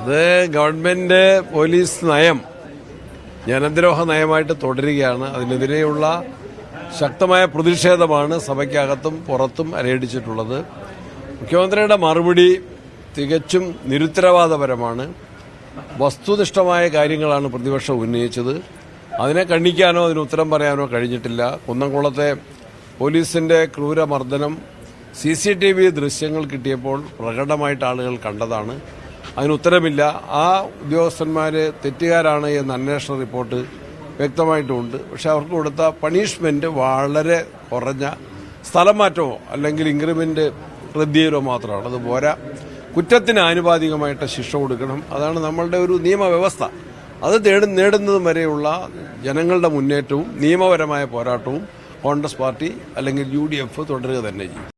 അത് government police നയം ജനദ്രോഹ നയമായിട്ട് തുടരുകയാണ്. അതിനെതിരെയുള്ള ശക്തമായ പ്രതിഷേധമാണ് സഭയ്ക്കകത്തും പുറത്തും അലയടിച്ചിട്ടുള്ളത്. മുഖ്യമന്ത്രിയുടെ മറുപടി തികച്ചും നിരുത്തരവാദപരമാണ്. വസ്തുനിഷ്ഠമായ കാര്യങ്ങളാണ് പ്രതിപക്ഷം ഉന്നയിച്ചത്. അതിനെ ഖണ്ഡിക്കാനോ അതിന് ഉത്തരം പറയാനോ കഴിഞ്ഞിട്ടില്ല. കുന്നംകുളത്തെ പോലീസിന്റെ ക്രൂരമർദ്ദനം CCTV ദൃശ്യങ്ങൾ കിട്ടിയപ്പോൾ പ്രകടമായിട്ട് ആളുകൾ കണ്ടതാണ്. അതിനുത്തരമില്ല. ആ ഉദ്യോഗസ്ഥന്മാർ തെറ്റുകാരാണ് എന്ന അന്വേഷണ റിപ്പോർട്ട് വ്യക്തമായിട്ടുമുണ്ട്. പക്ഷെ അവർക്ക് കൊടുത്ത പണിഷ്മെന്റ് വളരെ കുറഞ്ഞ സ്ഥലം മാറ്റമോ അല്ലെങ്കിൽ ഇൻക്രിമെന്റ് റദ്ദ് മാത്രമാണ്. അത് പോരാ, കുറ്റത്തിന് ആനുപാതികമായിട്ട് ശിക്ഷ കൊടുക്കണം. അതാണ് നമ്മളുടെ ഒരു നിയമവ്യവസ്ഥ. അത് നേടുന്നതും വരെയുള്ള ജനങ്ങളുടെ മുന്നേറ്റവും നിയമപരമായ പോരാട്ടവും കോൺഗ്രസ് പാർട്ടി അല്ലെങ്കിൽ UDF തുടരുക തന്നെ ചെയ്യും.